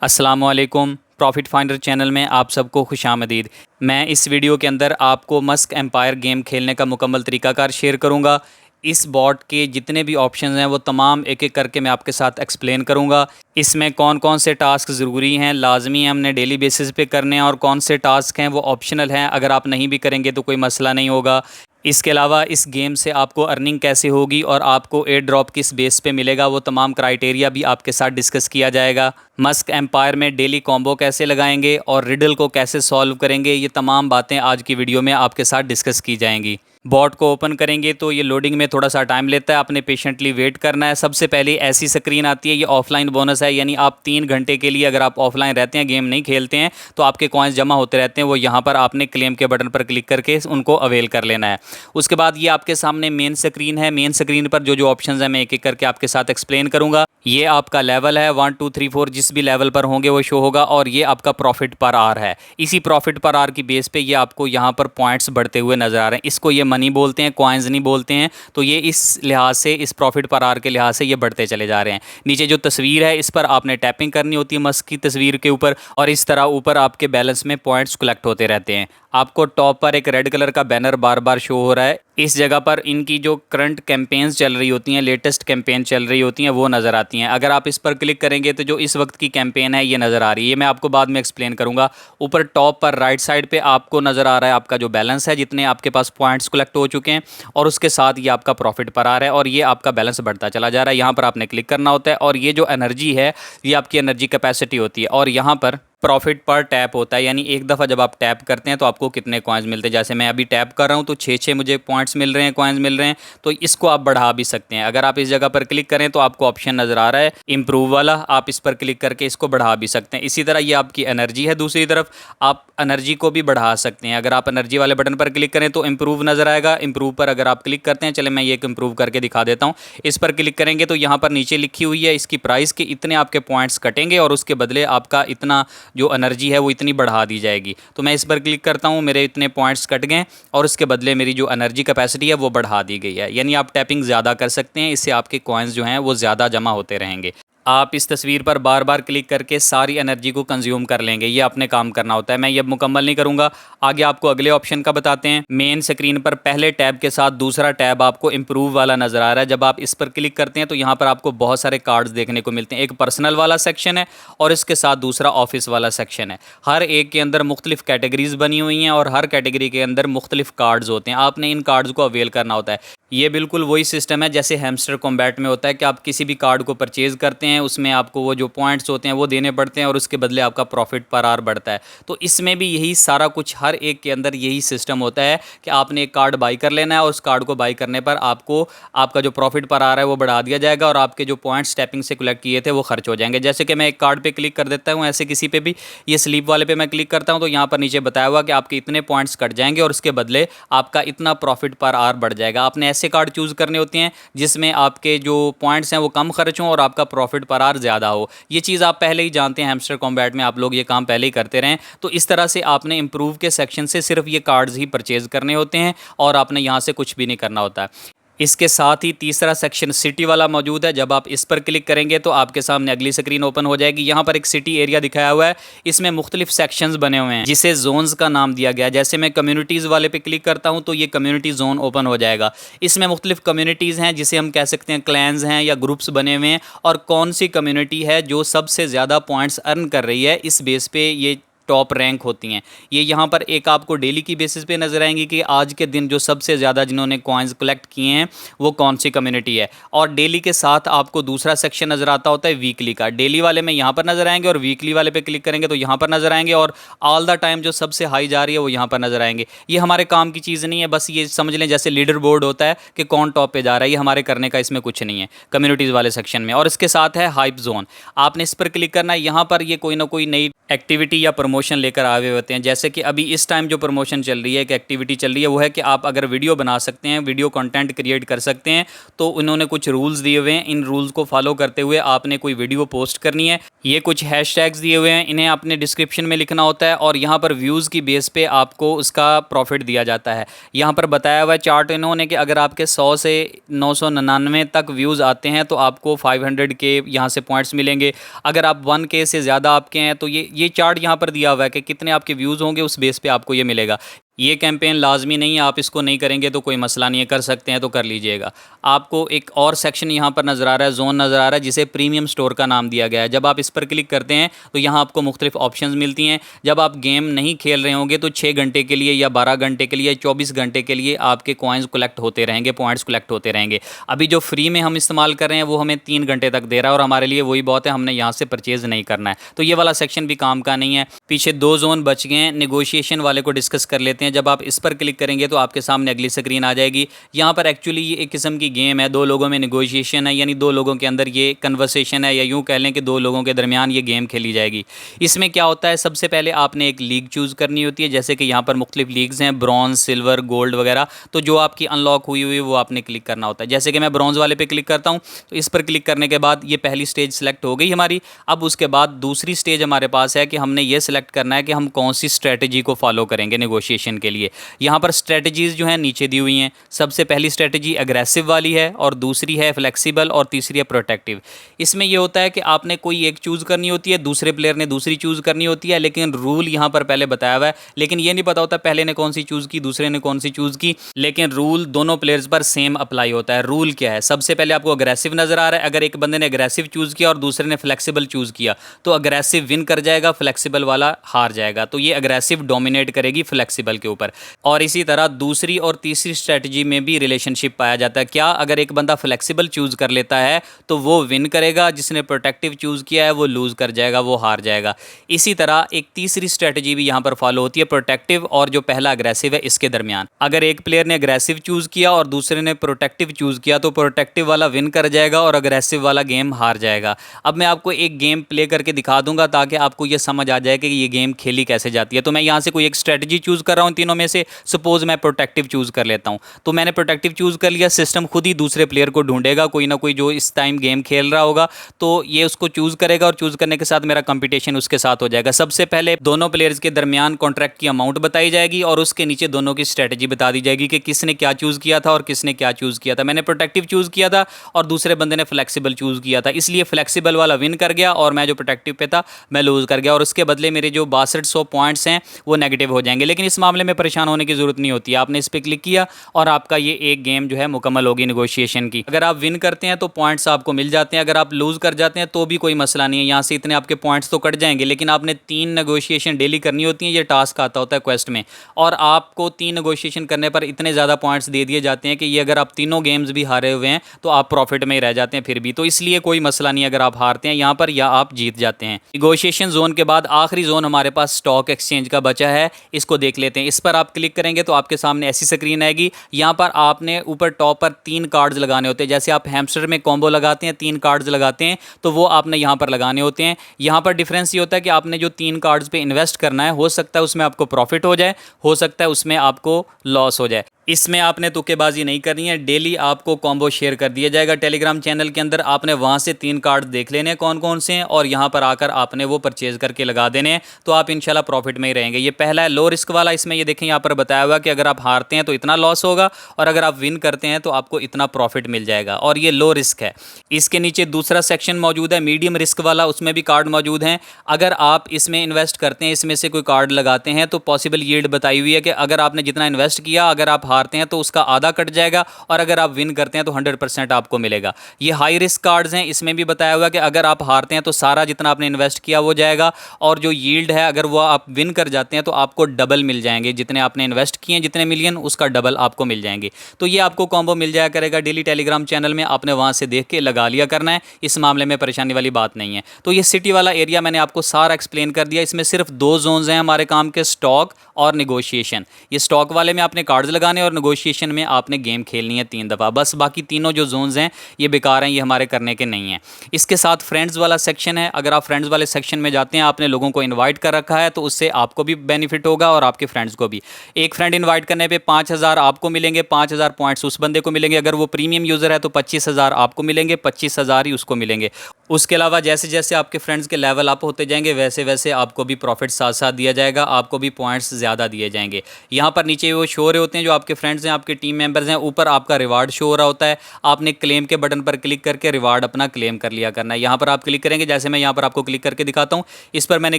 अस्सलामुअलैकुम। Profit finder channel में आप सबको खुशामदीद। मैं इस वीडियो के अंदर आपको मस्क एम्पायर गेम खेलने का मुकम्मल तरीकाकार शेयर करूंगा। इस बॉट के जितने भी ऑप्शंस हैं वो तमाम एक एक करके मैं आपके साथ एक्सप्लेन करूंगा। इसमें कौन कौन से टास्क ज़रूरी हैं, लाजमी हैं, हमने डेली बेसिस पे करने हैं, और कौन से टास्क हैं वो ऑप्शनल हैं, अगर आप नहीं भी करेंगे तो कोई मसला नहीं होगा। इसके अलावा इस गेम से आपको अर्निंग कैसे होगी और आपको एयर ड्रॉप किस बेस पे मिलेगा, वो तमाम क्राइटेरिया भी आपके साथ डिस्कस किया जाएगा। मस्क एम्पायर में डेली कॉम्बो कैसे लगाएंगे और रिडल को कैसे सॉल्व करेंगे, ये तमाम बातें आज की वीडियो में आपके साथ डिस्कस की जाएंगी। बॉट को ओपन करेंगे तो ये लोडिंग में थोड़ा सा टाइम लेता है, आपने पेशेंटली वेट करना है। सबसे पहले ऐसी स्क्रीन आती है, ये ऑफलाइन बोनस है, यानी आप 3 घंटे के लिए अगर आप ऑफलाइन रहते हैं, गेम नहीं खेलते हैं, तो आपके कॉइन्स जमा होते रहते हैं। वो यहाँ पर आपने क्लेम के बटन पर क्लिक करके उनको अवेल कर लेना है। उसके बाद ये आपके सामने मेन स्क्रीन है। मेन स्क्रीन पर जो जो ऑप्शन है मैं एक एक करके आपके साथ एक्सप्लेन करूँगा। ये आपका लेवल है 1 2 3 4, जिस भी लेवल पर होंगे वो शो होगा। और ये आपका प्रॉफिट पर आर है। इसी प्रॉफिट पर आर की बेस पे ये आपको यहाँ पर पॉइंट्स बढ़ते हुए नजर आ रहे हैं। इसको ये मनी बोलते हैं, कॉइन्स नहीं बोलते हैं। तो ये इस लिहाज से, इस प्रॉफिट पर आर के लिहाज से ये बढ़ते चले जा रहे हैं। नीचे जो तस्वीर है इस पर आपने टैपिंग करनी होती है मस्क की तस्वीर के ऊपर, और इस तरह ऊपर आपके बैलेंस में पॉइंट्स कलेक्ट होते रहते हैं। आपको टॉप पर एक रेड कलर का बैनर बार बार शो हो रहा है। इस जगह पर इनकी जो करंट कैंपेन्स चल रही होती हैं, लेटेस्ट कैंपेन चल रही होती हैं, वो नज़र आती हैं। अगर आप इस पर क्लिक करेंगे तो जो इस वक्त की कैंपेन है ये नज़र आ रही है। ये मैं आपको बाद में एक्सप्लेन करूंगा। ऊपर टॉप पर राइट साइड पे आपको नज़र आ रहा है आपका जो बैलेंस है, जितने आपके पास पॉइंट्स कलेक्ट हो चुके हैं, और उसके साथ ये आपका प्रॉफिट पर आ रहा है और ये आपका बैलेंस बढ़ता चला जा रहा है। यहाँ पर आपने क्लिक करना होता है और ये जो एनर्जी है ये आपकी एनर्जी कैपेसिटी होती है। और यहाँ पर प्रॉफिट पर टैप होता है, यानी एक दफ़ा जब आप टैप करते हैं तो आपको कितने कॉइन्स मिलते हैं। जैसे मैं अभी टैप कर रहा हूं तो 6 मुझे पॉइंट्स मिल रहे हैं, कॉइन्स मिल रहे हैं। तो इसको आप बढ़ा भी सकते हैं। अगर आप इस जगह पर क्लिक करें तो आपको ऑप्शन नज़र आ रहा है इम्प्रूव वाला, आप इस पर क्लिक करके इसको बढ़ा भी सकते हैं। इसी तरह ये आपकी एनर्जी है। दूसरी तरफ आप एनर्जी को भी बढ़ा सकते हैं। अगर आप एनर्जी वाले बटन पर क्लिक करें तो इम्प्रूव नज़र आएगा। इम्प्रूव पर अगर आप क्लिक करते हैं, चले मैं ये एक इम्प्रूव करके दिखा देता हूँ। इस पर क्लिक करेंगे तो यहाँ पर नीचे लिखी हुई है इसकी प्राइस के इतने आपके पॉइंट्स कटेंगे और उसके बदले आपका इतना जो एनर्जी है वो इतनी बढ़ा दी जाएगी। तो मैं इस पर क्लिक करता हूँ, मेरे इतने पॉइंट्स कट गए और उसके बदले मेरी जो एनर्जी कैपेसिटी है वो बढ़ा दी गई है। यानी आप टैपिंग ज़्यादा कर सकते हैं, इससे आपके कॉइन्स जो हैं वो ज़्यादा जमा होते रहेंगे। आप इस तस्वीर पर बार बार क्लिक करके सारी एनर्जी को कंज्यूम कर लेंगे। ये आपने काम करना होता है। मैं ये मुकम्मल नहीं करूँगा, आगे आपको अगले ऑप्शन का बताते हैं। मेन स्क्रीन पर पहले टैब के साथ दूसरा टैब आपको इम्प्रूव वाला नज़र आ रहा है। जब आप इस पर क्लिक करते हैं तो यहाँ पर आपको बहुत सारे कार्ड्स देखने को मिलते हैं। एक पर्सनल वाला सेक्शन है और इसके साथ दूसरा ऑफिस वाला सेक्शन है। हर एक के अंदर मुख्तलिफ कैटेगरीज बनी हुई हैं और हर कैटेगरी के अंदर मुख्तलिफ कार्ड्स होते हैं। आपने इन कार्ड्स को अवेल करना होता है। ये बिल्कुल वही सिस्टम है जैसे हैमस्टर कॉम्बैट में होता है कि आप किसी भी कार्ड को परचेज़ करते हैं, उसमें आपको वो जो पॉइंट्स होते हैं वो देने पड़ते हैं और उसके बदले आपका प्रॉफिट पर आर बढ़ता है। तो इसमें भी यही सारा कुछ, हर एक के अंदर यही सिस्टम होता है कि आपने एक कार्ड बाई कर लेना है और उस कार्ड को बाई करने पर आपको आपका जो प्रॉफिट पर आ रहा है वो बढ़ा दिया जाएगा और आपके जो पॉइंट्स टैपिंग से कलेक्ट किए थे वो खर्च हो जाएंगे। जैसे कि मैं एक कार्ड पर क्लिक कर देता हूँ, ऐसे किसी पे भी, ये स्लीप वाले पे मैं क्लिक करता हूँ तो यहाँ पर नीचे बताया हुआ कि आपके इतने पॉइंट्स कट जाएंगे और उसके बदले आपका इतना प्रॉफिट पर आर बढ़ जाएगा। आपने ऐसे कार्ड चूज़ करने होती हैं जिसमें आपके जो पॉइंट्स हैं वो कम खर्च हों और आपका प्रॉफिट पर आर ज़्यादा हो। ये चीज़ आप पहले ही जानते हैं, हैमस्टर कॉम्बैट में आप लोग ये काम पहले ही करते रहें। तो इस तरह से आपने इम्प्रूव के सेक्शन से सिर्फ ये कार्ड्स ही परचेज़ करने होते हैं और आपने यहाँ से कुछ भी नहीं करना होता है। इसके साथ ही तीसरा सेक्शन सिटी वाला मौजूद है। जब आप इस पर क्लिक करेंगे तो आपके सामने अगली स्क्रीन ओपन हो जाएगी। यहाँ पर एक सिटी एरिया दिखाया हुआ है, इसमें मुख्तलिफ सेक्शंस बने हुए हैं जिसे जोन्स का नाम दिया गया है। जैसे मैं कम्युनिटीज़ वाले पे क्लिक करता हूँ तो ये कम्युनिटी जोन ओपन हो जाएगा। इसमें मुख्तलिफ कम्युनिटीज़ हैं जिसे हम कह सकते हैं क्लैन्स हैं या ग्रुप्स बने हुए हैं, और कौन सी कम्युनिटी है जो सबसे ज़्यादा पॉइंट्स अर्न कर रही है, इस बेस पे ये टॉप रैंक होती हैं। ये यहाँ पर एक आपको डेली की बेसिस पे नज़र आएंगी कि आज के दिन जो सबसे ज़्यादा जिन्होंने कॉइन्स कलेक्ट किए हैं वो कौन सी कम्युनिटी है। और डेली के साथ आपको दूसरा सेक्शन नज़र आता होता है वीकली का। डेली वाले में यहाँ पर नज़र आएंगे और वीकली वाले पे क्लिक करेंगे तो यहाँ पर नज़र आएंगे, और ऑल द टाइम जो सबसे हाई जा रही है वो यहाँ पर नज़र आएंगे। ये हमारे काम की चीज़ नहीं है, बस ये समझ लें जैसे लीडर बोर्ड होता है कि कौन टॉप पे जा रहा है, ये हमारे करने का इसमें कुछ नहीं है कम्युनिटीज़ वाले सेक्शन में। और इसके साथ है हाइप जोन, आपने इस पर क्लिक करना है। यहाँ पर ये कोई ना कोई नई एक्टिविटी या प्रमोशन लेकर आए हुए होते हैं। जैसे कि अभी इस टाइम जो प्रमोशन चल रही है, एक एक्टिविटी चल रही है, वो है कि आप अगर वीडियो बना सकते हैं, वीडियो कंटेंट क्रिएट कर सकते हैं, तो उन्होंने कुछ रूल्स दिए हुए हैं। इन रूल्स को फॉलो करते हुए आपने कोई वीडियो पोस्ट करनी है। ये कुछ हैशटैग्स दिए हुए हैं, इन्हें आपने डिस्क्रिप्शन में लिखना होता है और यहाँ पर व्यूज़ की बेस पे आपको उसका प्रॉफिट दिया जाता है। यहाँ पर बताया हुआ है चार्ट इन्होंने कि अगर आपके 100 से 999 तक व्यूज़ आते हैं तो आपको 500 के यहाँ से पॉइंट्स मिलेंगे। अगर आप 1K से ज़्यादा आपके हैं तो ये चार्ट यहाँ पर दिया हुआ है कि कितने आपके व्यूज़ होंगे, उस बेस पे आपको ये मिलेगा। ये कैंपेन लाजमी नहीं है, आप इसको नहीं करेंगे तो कोई मसला नहीं है, कर सकते हैं तो कर लीजिएगा। आपको एक और सेक्शन यहाँ पर नज़र आ रहा है, जोन नज़र आ रहा है, जिसे प्रीमियम स्टोर का नाम दिया गया है। जब आप इस पर क्लिक करते हैं तो यहाँ आपको मुख्तलिफ ऑप्शंस मिलती हैं। जब आप गेम नहीं खेल रहे होंगे तो 6 घंटे के लिए या 12 घंटे के लिए, 24 घंटे के लिए आपके कॉइन्स कलेक्ट होते रहेंगे, पॉइंट्स कलेक्ट होते रहेंगे। अभी जो फ्री में हम इस्तेमाल कर रहे हैं वो हमें 3 घंटे तक दे रहा है और हमारे लिए वही बहुत है, हमने यहाँ से परचेज़ नहीं करना है। तो ये वाला सेक्शन भी काम का नहीं है। पीछे 2 जोन बच गए हैं, नेगोशिएशन वाले को डिस्कस कर लेते हैं। जब आप इस पर क्लिक करेंगे तो आपके सामने अगली स्क्रीन आ जाएगी। यहाँ पर एक्चुअली ये एक किस्म की गेम है, 2 लोगों में नेगोशिएशन है, यानी 2 लोगों के अंदर ये कन्वर्सेशन है, या यूँ कह लें कि 2 लोगों के दरमियान ये गेम खेली जाएगी। इसमें क्या होता है, सबसे पहले आपने एक लीग चूज़ करनी होती है। जैसे कि यहाँ पर मुख्तलिफ लीग्स हैं, ब्रॉन्ज, सिल्वर, गोल्ड वगैरह। तो जो आपकी अनलॉक हुई हुई वो आपने क्लिक करना होता है। जैसे कि मैं ब्रॉन्ज वाले पे क्लिक करता हूँ तो इस पर क्लिक करने के बाद ये पहली स्टेज सेलेक्ट हो गई हमारी। अब उसके बाद दूसरी स्टेज हमारे पास है कि हमने ये सिलेक्ट करना है कि हम कौन सी स्ट्रेटजी को फॉलो करेंगे नेगोशिएशन के लिए। यहाँ पर स्ट्रेटजीज जो हैं नीचे दी हुई हैं। सबसे पहली स्ट्रेटजी एग्रेसिव वाली है और दूसरी है फ्लेक्सिबल और तीसरी है प्रोटेक्टिव। इसमें यह होता है कि आपने कोई एक चूज़ करनी होती है, दूसरे प्लेयर ने दूसरी चूज़ करनी होती है, लेकिन रूल यहाँ पर पहले बताया हुआ है। लेकिन ये नहीं पता होता पहले ने कौन सी चूज़ की, दूसरे ने कौन सी चूज़ की, लेकिन रूल दोनों प्लेयर्स पर सेम अप्लाई होता है। रूल क्या है, सबसे पहले आपको अग्रेसिव नज़र आ रहा है। अगर एक बंदे ने अग्रेसिव चूज़ किया और दूसरे ने फ्लेक्सिबल चूज़ किया तो अग्रेसिव विन कर जाएगा, फ्लेक्सिबल वाला हार जाएगा। तो ये अग्रेसिव डोमिनेट करेगी फ्लेक्सिबल के ऊपर। और इसी तरह दूसरी और तीसरी स्ट्रेटजी में भी रिलेशनशिप पाया जाता है। क्या, अगर एक बंदा फ्लेक्सिबल चूज़ कर लेता है तो वो विन करेगा, जिसने प्रोटेक्टिव चूज़ किया है वो लूज़ कर जाएगा, वो हार जाएगा। इसी तरह एक तीसरी स्ट्रेटजी भी यहाँ पर फॉलो होती है, प्रोटेक्टिव और जो पहला अग्रेसिव है इसके दरमियान। अगर एक प्लेयर ने अग्रेसिव चूज़ किया और दूसरे ने प्रोटेक्टिव चूज़ किया तो प्रोटेक्टिव वाला विन कर जाएगा और अग्रेसिव वाला गेम हार जाएगा। अब मैं आपको एक गेम प्ले करके दिखा दूंगा ताकि आपको ये समझ आ जाए कि ये गेम खेली कैसे जाती है। तो मैं यहाँ से कोई एक स्ट्रेटजी चूज़ कर रहा हूँ तीनों में से। सपोज मैं प्रोटेक्टिव चूज़ कर लेता हूँ, तो मैंने प्रोटेक्टिव चूज़ कर लिया। सिस्टम खुद ही दूसरे प्लेयर को ढूंढेगा, कोई ना कोई जो इस टाइम गेम खेल रहा होगा, तो ये उसको चूज़ करेगा और चूज़ करने के साथ मेरा कंपटीशन उसके साथ हो जाएगा। सबसे पहले दोनों प्लेयर्स के दरमियान कॉन्ट्रैक्ट की अमाउंट बताई जाएगी और उसके नीचे दोनों की स्ट्रेटजी बता दी जाएगी कि किसने क्या चूज़ किया था और किसने क्या चूज़ किया था। मैंने प्रोटेक्टिव चूज़ किया था और दूसरे बंदे ने फ्लेक्सिबल चूज़ किया था, इसलिए फ्लेक्सिबल वाला विन कर गया और मैं जो प्रोटेक्टिव पे था मैं लूज़ कर गया, और उसके बदले मेरे जो 6200 पॉइंट्स हैं वो नेगेटिव हो जाएंगे। लेकिन इस मामले में परेशान होने की ज़रूरत नहीं होती है। आपने इस पर क्लिक किया और आपका ये एक गेम जो है मुकम्मल होगी नेगोशिएशन की। अगर आप विन करते हैं तो पॉइंट्स आपको मिल जाते हैं, अगर आप लूज़ कर जाते हैं तो भी कोई मसला नहीं है। यहाँ से इतने आपके पॉइंट्स तो कट जाएंगे, लेकिन आपने 3 नेगोशिएशन डेली करनी होती हैं। ये टास्क आता होता है क्वेस्ट में, और आपको 3 नेगोशिएशन करने पर इतने ज़्यादा पॉइंट्स दे दिए जाते हैं कि ये अगर आप तीनों गेम्स भी हारे हुए हैं तो आप प्रॉफिट में ही रह जाते हैं फिर भी। तो इसलिए कोई मसला नहीं अगर आप हारते हैं यहाँ पर या आप जीत जाते हैं। नेगोशिएशन जोन के बाद आखिरी जोन हमारे पास स्टॉक एक्सचेंज का बचा है, इसको देख लेते हैं। इस पर आप क्लिक करेंगे तो आपके सामने ऐसी स्क्रीन आएगी। यहाँ पर आपने ऊपर टॉप पर 3 कार्ड्स लगाने होते हैं। जैसे आप हैमस्टर में कॉम्बो लगाते हैं, 3 कार्ड्स लगाते हैं, तो वो आपने यहाँ पर लगाने होते हैं। यहाँ पर डिफरेंस ये होता है कि आपने जो 3 कार्ड्स पे इन्वेस्ट करना है, हो सकता है उसमें आपको प्रॉफिट हो जाए, हो सकता है उसमें आपको लॉस हो जाए। इसमें आपने तुक्केबाजी नहीं करनी है। डेली आपको कॉम्बो शेयर कर दिया जाएगा टेलीग्राम चैनल के अंदर। आपने वहाँ से 3 कार्ड देख लेने हैं कौन कौन से हैं, और यहाँ पर आकर आपने वो परचेज करके लगा देने हैं, तो आप इंशाल्लाह प्रॉफिट में ही रहेंगे। ये पहला है लो रिस्क वाला। इसमें ये देखें यहाँ पर बताया हुआ कि अगर आप हारते हैं तो इतना लॉस होगा और अगर आप विन करते हैं तो आपको इतना प्रॉफिट मिल जाएगा, और ये लो रिस्क है। इसके नीचे दूसरा सेक्शन मौजूद है मीडियम रिस्क वाला, उसमें भी कार्ड मौजूद हैं। अगर आप इसमें इन्वेस्ट करते हैं, इसमें से कोई कार्ड लगाते हैं, तो पॉसिबल यील्ड बताई हुई है कि अगर आपने जितना इन्वेस्ट किया, अगर आप हारते हैं तो उसका आधा कट जाएगा, और अगर आप विन करते हैं तो 100% आपको मिलेगा। ये हाई रिस्क कार्ड्स हैं। इसमें भी बताया हुआ कि अगर आप हारते हैं तो सारा जितना आपने इन्वेस्ट किया वो जाएगा, और जो यील्ड है अगर वो आप विन कर जाते हैं तो आपको डबल मिल जाएंगे। जितने आपने इन्वेस्ट किए हैं, जितने मिलियन, उसका डबल आपको मिल जाएंगे। तो ये आपको कॉम्बो मिल जाया करेगा डेली टेलीग्राम चैनल में। आपने वहाँ से देख के लगा लिया करना है, इस मामले में परेशानी वाली बात नहीं है। तो ये सिटी वाला एरिया मैंने आपको सारा एक्सप्लेन कर दिया। इसमें सिर्फ 2 जोन्स हैं हमारे काम के, स्टॉक और नेगोशिएशन। ये स्टॉक वाले में आपने कार्ड्स लगाने और नेगोशिएशन में आपने गेम खेलनी है 3 दफ़ा बस। बाकी तीनों जो जोन्स हैं ये बेकार हैं, ये हमारे करने के नहीं हैं। इसके साथ फ्रेंड्स वाला सेक्शन है। अगर आप फ्रेंड्स वाले सेक्शन में जाते हैं, आपने लोगों को इन्वाइट कर रखा है, तो उससे आपको भी बेनिफिट होगा और आपके फ्रेंड्स को भी। एक फ्रेंड इन्वाइट करने पर 5,000 आपको मिलेंगे, 5,000 पॉइंट्स उस बंदे को मिलेंगे। अगर वो प्रीमियम यूज़र है तो 25,000 आपको मिलेंगे, 25,000 ही उसको मिलेंगे। उसके अलावा जैसे जैसे आपके फ्रेंड्स के लेवल अप होते जाएंगे वैसे वैसे आपको भी प्रॉफिट साथ साथ दिया जाएगा, आपको भी पॉइंट्स ज़्यादा दिए जाएंगे। यहाँ पर नीचे वो शो हो रहे होते हैं जो आपके फ्रेंड्स हैं, आपके टीम मेंबर्स हैं, ऊपर आपका रिवार्ड शो हो रहा होता है। आपने क्लेम के बटन पर क्लिक करके रिवार्ड अपना क्लेम कर लिया करना है। यहाँ पर आप क्लिक करेंगे, जैसे मैं यहाँ पर आपको क्लिक करके दिखाता हूँ। इस पर मैंने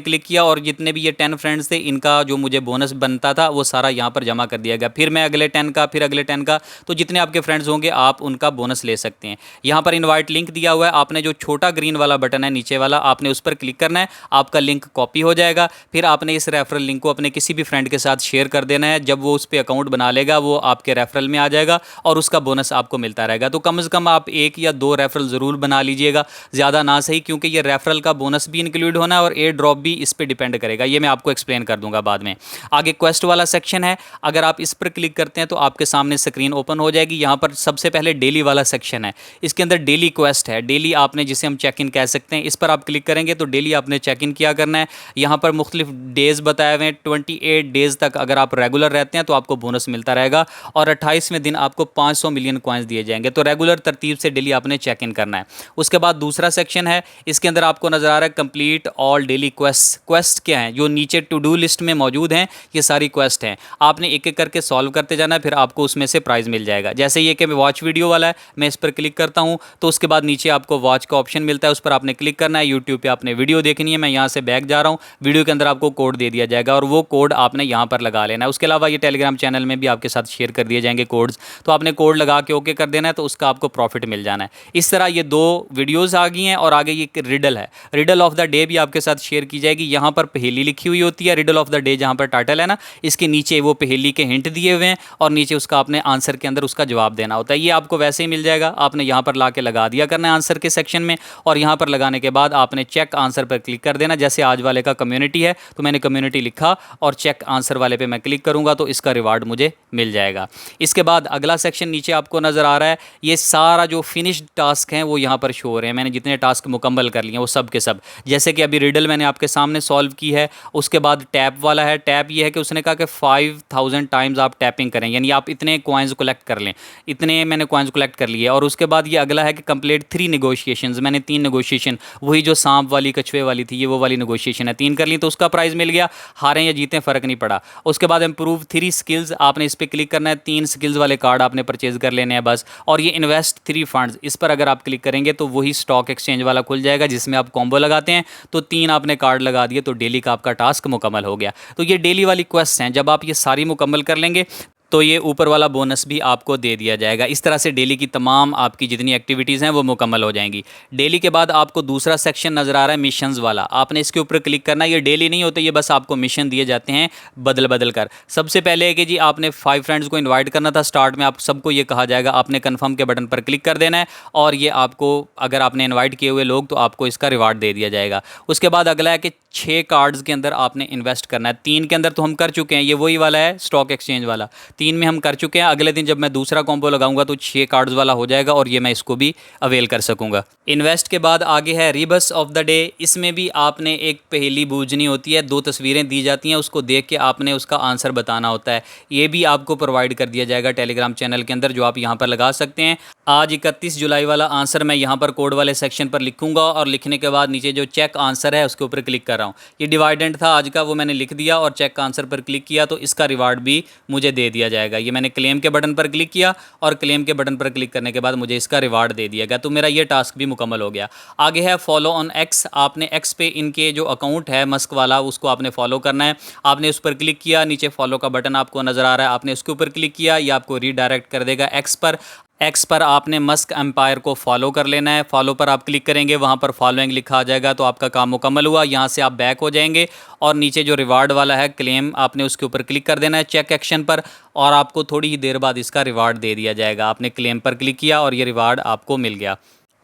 क्लिक किया और जितने भी ये 10 फ्रेंड्स थे इनका जो मुझे बोनस बनता था वो सारा यहाँ पर जमा कर दिया गया। फिर मैं अगले 10 का, फिर अगले 10 का, तो जितने आपके फ्रेंड्स होंगे आप उनका बोनस ले सकते हैं। यहाँ पर इन्वाइट लिंक दिया हुआ है, आपने जो छोटा ग्रीन वाला बटन है नीचे वाला, आपने उस पर क्लिक करना है, आपका लिंक कॉपी हो जाएगा। फिर आपने इस रेफरल लिंक को अपने किसी भी फ्रेंड के साथ शेयर कर देना है। जब वो उस पर अकाउंट बना लेगा वो आपके रेफरल में आ जाएगा और उसका बोनस आपको मिलता रहेगा। तो कम से कम आप 1 या 2 रेफरल ज़रूर बना लीजिएगा, ज़्यादा ना सही, क्योंकि ये रेफरल का बोनस भी इंक्लूड होना है और एयर ड्रॉप भी इस पर डिपेंड करेगा। ये मैं आपको एक्सप्लेन कर दूंगा बाद में। आगे क्वेस्ट वाला सेक्शन है, अगर आप इस पर क्लिक करते हैं तो आपके सामने स्क्रीन ओपन हो जाएगी। यहाँ पर सबसे पहले डेली वाला सेक्शन है, इसके अंदर डेली क्वेस्ट है। डेली आपने जिसे हम चेक इन कह सकते हैं, इस पर आप क्लिक करेंगे तो डेली आपने चेक इन किया करना है। यहाँ पर मुख्तलिफ डेज़ बताए हुए हैं, 28 डेज़ तक अगर आप रेगुलर रहते हैं तो आपको बोनस मिलता रहेगा और 28वें दिन आपको 500 मिलियन कॉइन्स दिए जाएंगे। तो रेगुलर तरतीब से डेली आपने चेक इन करना है। उसके बाद दूसरा सेक्शन है, इसके अंदर आपको नज़र आ रहा है complete all daily quest. Quest क्या है, जो नीचे टू डू लिस्ट में मौजूद हैं, ये सारी क्वेस्ट हैं। आपने एक एक करके सॉल्व करते जाना है, फिर आपको उसमें से प्राइज़ मिल जाएगा। जैसे ये कि वॉच वीडियो वाला है, मैं इस पर क्लिक करता हूँ तो उसके बाद नीचे आपको वॉच का ऑप्शन मिलता है, उस पर आपने क्लिक करना है। यूट्यूब पे आपने वीडियो देखनी है, मैं यहाँ से बैक जा रहा हूँ, वीडियो के अंदर आपको कोड दे दिया जाएगा और वो कोड आपने यहाँ पर लगा लेना है। उसके अलावा ये टेलीग्राम चैनल में भी आपके साथ शेयर कर दिए जाएंगे कोड्स, तो आपने कोड लगा के ओके कर देना है, तो उसका आपको प्रॉफिट मिल जाना है। इस तरह ये 2 वीडियोज़ आ गई हैं और आगे ये रिडल है, रिडल ऑफ द डे भी आपके साथ शेयर की जाएगी। यहाँ पर पहेली लिखी हुई होती है, रिडल ऑफ द डे जहाँ पर टाइटल है ना, इसके नीचे वो पहेली के हिंट दिए हुए हैं और नीचे उसका आपने आंसर के अंदर उसका जवाब देना होता है। ये आपको वैसे ही मिल जाएगा, आपने यहाँ पर ला के लगा दिया करना है आंसर के सेक्शन में, और यहाँ पर लगाने के बाद आपने चेक आंसर पर क्लिक कर देना। जैसे आज वाले का कम्युनिटी है तो मैंने कम्युनिटी लिखा और चेक आंसर वाले पे मैं क्लिक करूँगा तो इसका रिवार्ड मुझे मिल जाएगा। इसके बाद अगला सेक्शन नीचे आपको नज़र आ रहा है, ये सारा जो फिनिश्ड टास्क हैं वो यहाँ पर शो हो रहे हैं। मैंने जितने टास्क मुकम्मल कर लिए हैं वो सब के सब, जैसे कि अभी रिडल मैंने आपके सामने सॉल्व की है। उसके बाद टैप वाला है, टैप ये है कि उसने कहा कि 5000 टाइम्स आप टैपिंग करें, यानी आप इतने कॉइन्स कलेक्ट कर लें, इतने मैंने कॉइन्स कलेक्ट कर लिए। और उसके बाद ये अगला है कि कंप्लीट 3 नेगोशिएशंस, मैंने 3 नेगोशिएशन, वही जो सांप वाली कछुए वाली थी, ये वो वाली नेगोशिएशन है, 3 कर ली तो उसका प्राइस मिल गया। हारें या जीतें फ़र्क नहीं पड़ा। उसके बाद इम्प्रूव 3 स्किल्स, आपने इस पर क्लिक करना है, 3 स्किल्स वाले कार्ड आपने परचेज कर लेने हैं बस। और ये इन्वेस्ट 3 फंड्स, इस पर अगर आप क्लिक करेंगे तो वही स्टॉक एक्सचेंज वाला खुल जाएगा जिसमें आप कॉम्बो लगाते हैं। तो 3 आपने कार्ड लगा दिए तो डेली का आपका टास्क मुकम्मल हो गया। तो ये डेली वाली क्वेस्ट हैं, जब आप ये सारी मुकम्मल कर लेंगे तो ये ऊपर वाला बोनस भी आपको दे दिया जाएगा। इस तरह से डेली की तमाम आपकी जितनी एक्टिविटीज़ हैं वो मुकम्मल हो जाएंगी। डेली के बाद आपको दूसरा सेक्शन नज़र आ रहा है मिशंस वाला, आपने इसके ऊपर क्लिक करना है। ये डेली नहीं होते, ये बस आपको मिशन दिए जाते हैं बदल बदल कर। सबसे पहले है कि जी आपने 5 फ्रेंड्स को इन्वाइट करना था। स्टार्ट में आप सबको ये कहा जाएगा, आपने कन्फर्म के बटन पर क्लिक कर देना है और ये आपको, अगर आपने इन्वाइट किए हुए लोग तो आपको इसका रिवार्ड दे दिया जाएगा। उसके बाद अगला है कि 6 कार्ड्स के अंदर आपने इन्वेस्ट करना है। 3 के अंदर तो हम कर चुके हैं, ये वही वाला है स्टॉक एक्सचेंज वाला, 3 में हम कर चुके हैं। अगले दिन जब मैं दूसरा कॉम्बो लगाऊंगा तो 6 कार्ड्स वाला हो जाएगा और ये मैं इसको भी अवेल कर सकूंगा। इन्वेस्ट के बाद आगे है रिबस ऑफ द डे, इसमें भी आपने एक पहेली बूझनी होती है, 2 तस्वीरें दी जाती हैं, उसको देख के आपने उसका आंसर बताना होता है। ये भी आपको प्रोवाइड कर दिया जाएगा टेलीग्राम चैनल के अंदर, जो आप यहाँ पर लगा सकते हैं। आज 31 जुलाई वाला आंसर मैं यहाँ पर कोड वाले सेक्शन पर लिखूंगा और लिखने के बाद नीचे जो चेक आंसर है उसके ऊपर क्लिक कर रहा हूँ। ये डिवाइडेंट था आज का, वो मैंने लिख दिया और चेक आंसर पर क्लिक किया तो इसका रिवार्ड भी मुझे दे दिया जाएगा। ये मैंने क्लेम के बटन पर क्लिक किया और क्लेम के बटन पर क्लिक करने के बाद मुझे इसका रिवार्ड दे दिया गया। तो मेरा ये टास्क भी मुकम्मल हो गया। आगे है फॉलो ऑन एक्स, आपने एक्स पे इनके जो अकाउंट है मस्क वाला उसको आपने फॉलो करना है। आपने उस पर क्लिक किया, नीचे फॉलो का बटन आपको नज़र आ रहा है, आपने उसके ऊपर क्लिक किया, ये आपको रीडायरेक्ट कर देगा एक्स पर। एक्स पर आपने मस्क एम्पायर को फॉलो कर लेना है। फॉलो पर आप क्लिक करेंगे, वहाँ पर फॉलोइंग लिखा आ जाएगा तो आपका काम मुकम्मल हुआ। यहाँ से आप बैक हो जाएंगे और नीचे जो रिवार्ड वाला है क्लेम, आपने उसके ऊपर क्लिक कर देना है चेक एक्शन पर और आपको थोड़ी ही देर बाद इसका रिवार्ड दे दिया जाएगा। आपने क्लेम पर क्लिक किया और ये रिवार्ड आपको मिल गया।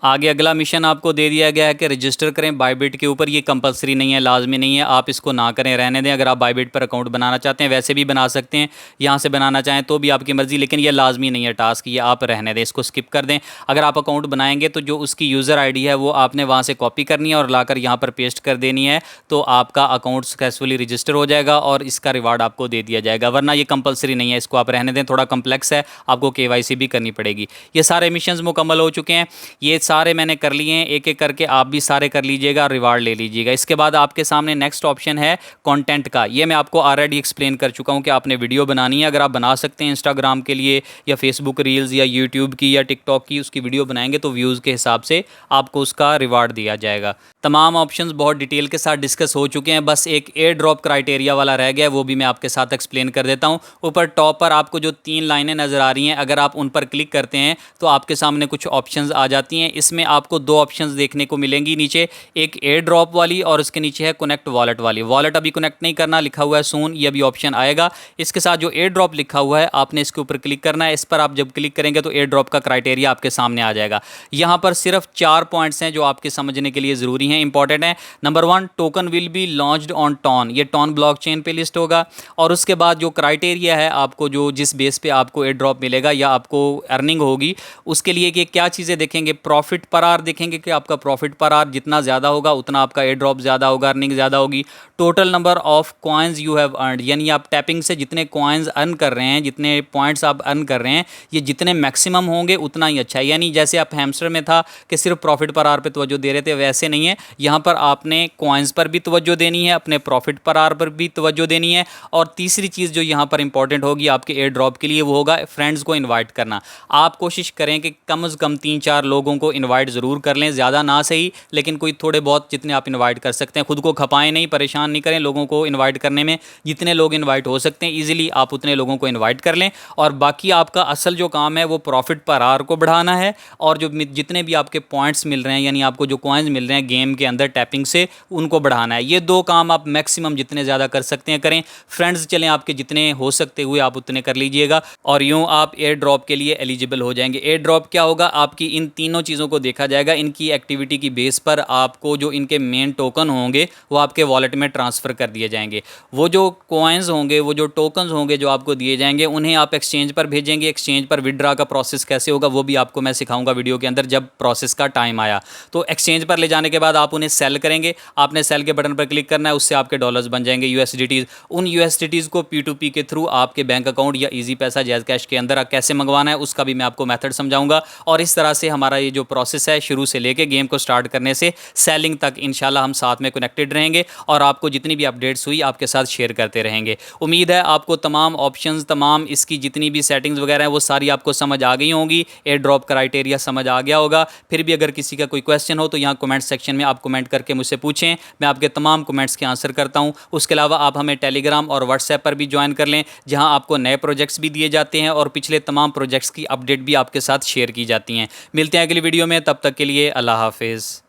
आगे अगला मिशन आपको दे दिया गया है कि रजिस्टर करें बायबिट के ऊपर। ये कंपलसरी नहीं है, लाजमी नहीं है, आप इसको ना करें, रहने दें। अगर आप बायबिट पर अकाउंट बनाना चाहते हैं वैसे भी बना सकते हैं, यहाँ से बनाना चाहें तो भी आपकी मर्ज़ी, लेकिन ये लाजमी नहीं है टास्क, ये आप रहने दें, इसको स्किप कर दें। अगर आप अकाउंट बनाएंगे तो जो उसकी यूज़र आई है वो आपने वहाँ से कॉपी करनी है और लाकर यहाँ पर पेस्ट कर देनी है, तो आपका अकाउंट सक्सेसफुली रजिस्टर हो जाएगा और इसका रिवार्ड आपको दे दिया जाएगा। वरना ये कंपलसरी नहीं है, इसको आप रहने दें, थोड़ा कम्प्लेक्स है, आपको KYC भी करनी पड़ेगी। ये सारे मिशंस मुकम्मल हो चुके हैं, ये सारे मैंने कर लिए हैं, एक एक करके आप भी सारे कर लीजिएगा और रिवार्ड ले लीजिएगा। इसके बाद आपके सामने नेक्स्ट ऑप्शन है कंटेंट का। ये मैं आपको ऑलरेडी एक्सप्लेन कर चुका हूँ कि आपने वीडियो बनानी है। अगर आप बना सकते हैं इंस्टाग्राम के लिए या फेसबुक रील्स या यूट्यूब की या टिकटॉक की, उसकी वीडियो बनाएंगे तो व्यूज़ के हिसाब से आपको उसका रिवार्ड दिया जाएगा। तमाम ऑप्शंस बहुत डिटेल के साथ डिस्कस हो चुके हैं, बस एक एयर ड्रॉप क्राइटेरिया वाला रह गया है, वो भी मैं आपके साथ एक्सप्लेन कर देता हूँ। ऊपर टॉप पर आपको जो 3 लाइनें नज़र आ रही हैं, अगर आप उन पर क्लिक करते हैं तो आपके सामने कुछ ऑप्शंस आ जाती हैं। इसमें आपको 2 ऑप्शंस देखने को मिलेंगी नीचे, एक एयर ड्रॉप वाली और उसके नीचे है कनेक्ट वॉलेट वाली। वॉलेट अभी कनेक्ट नहीं करना, लिखा हुआ है सून, ये भी ऑप्शन आएगा। इसके साथ जो एयर ड्रॉप लिखा हुआ है आपने इसके ऊपर क्लिक करना है। इस पर आप जब क्लिक करेंगे तो एयर ड्रॉप का क्राइटेरिया आपके सामने आ जाएगा। यहाँ पर सिर्फ 4 पॉइंट्स हैं जो आपके समझने के लिए ज़रूरी हैं, इंपॉर्टेंट है। Number 1, token will be launched on TON, ये टॉन ब्लॉकचेन पे लिस्ट होगा। और उसके बाद जो क्राइटेरिया है आपको, जो जिस बेस पे आपको एयर ड्रॉप मिलेगा या आपको अर्निंग होगी, उसके लिए कि क्या चीज़ें देखेंगे, प्रॉफिट पर आवर देखेंगे कि आपका प्रॉफिट पर आवर जितना ज़्यादा होगा उतना आपका एयर ड्रॉप ज़्यादा होगा, अर्निंग ज़्यादा होगी। Total number of coins you have earned, यानी आप टैपिंग से जितने कॉइन्स अर्न कर रहे हैं, जितने पॉइंट्स आप अर्न कर रहे हैं, ये जितने मैक्सिमम होंगे उतना ही अच्छा है। यानी जैसे आप हैमस्टर में था कि सिर्फ प्रॉफिट पर आवर पे तवज्जो दे रहे थे, वैसे नहीं है। यहाँ पर आपने कॉइन्स पर भी तवज्जो देनी है, अपने प्रॉफिट पर आवर पर भी तवज्जो देनी है। और तीसरी चीज़ जो यहाँ पर इंपॉर्टेंट होगी आपके एयर ड्रॉप के लिए, वो होगा फ्रेंड्स को इन्वाइट करना। आप कोशिश करें कि कम से कम 3-4 लोगों को इन्वाइट ज़रूर कर लें, ज़्यादा ना सही, लेकिन कोई थोड़े बहुत जितने आप इन्वाइट कर सकते हैं। खुद को खपाएं नहीं, परेशान नहीं करें लोगों को इन्वाइट करने में। जितने लोग इन्वाइट हो सकते हैं ईजिली आप उतने लोगों को इन्वाइट कर लें। और बाकी आपका असल जो काम है वो प्रॉफिट पर आवर को बढ़ाना है, और जो जितने भी आपके पॉइंट्स मिल रहे हैं, यानी आपको जो कॉइन्स मिल रहे हैं गेम के अंदर टैपिंग से, उनको बढ़ाना है। ये 2 काम आप मैक्सिमम जितने ज़्यादा कर सकते हैं करें। फ्रेंड्स चलें आपके जितने हो सकते हुए आप उतने कर लीजिएगा, और यूँ आप एयर ड्रॉप के लिए एलिजिबल हो जाएंगे। एयर ड्रॉप क्या होगा, आपकी इन तीनों चीज़ों को देखा जाएगा, इनकी एक्टिविटी की बेस पर आपको जो इनके मेन टोकन होंगे वो आपके वॉलेट में ट्रांसफ़र कर दिए जाएंगे। वो जो कॉइन्स होंगे, वो जो टोकन्स होंगे जो आपको दिए जाएंगे, उन्हें आप एक्सचेंज पर भेजेंगे। एक्सचेंज पर विड्रा का प्रोसेस कैसे होगा वो भी आपको मैं सिखाऊंगा वीडियो के अंदर जब प्रोसेस का टाइम आया। तो एक्सचेंज पर ले जाने के बाद आप उन्हें सेल करेंगे, आपने सेल के बटन पर क्लिक करना है, उससे आपके डॉलर्स बन जाएंगे USDTs। उन USDTs को P2P के थ्रू आपके बैंक अकाउंट या ईजी पैसा जैज़ कैश के अंदर कैसे मंगवाना है उसका भी मैं आपको मेथड समझाऊंगा। और इस तरह से हमारा ये जो प्रोसेस है शुरू से लेके गेम को स्टार्ट करने से सेलिंग तक इंशाल्लाह हम साथ में कनेक्टेड रहेंगे और आपको जितनी भी अपडेट्स हुई आपके साथ शेयर करते रहेंगे। उम्मीद है आपको तमाम ऑप्शंस, तमाम इसकी जितनी भी सेटिंग्स वगैरह हैं वो सारी आपको समझ आ गई होंगी। एयर ड्रॉप क्राइटेरिया समझ आ गया होगा। फिर भी अगर किसी का कोई क्वेश्चन हो तो यहाँ कमेंट सेक्शन में आप कमेंट करके मुझसे पूछें, मैं आपके तमाम कमेंट्स के आंसर करता हूँ। उसके अलावा आप हमें टेलीग्राम और व्हाट्सएप पर भी ज्वाइन कर लें, जहाँ आपको नए प्रोजेक्ट्स भी दिए जाते हैं और पिछले तमाम प्रोजेक्ट्स की अपडेट भी आपके साथ शेयर की जाती हैं। मिलते हैं अगली वीडियो में, तब तक के लिए अल्लाह हाफिज़।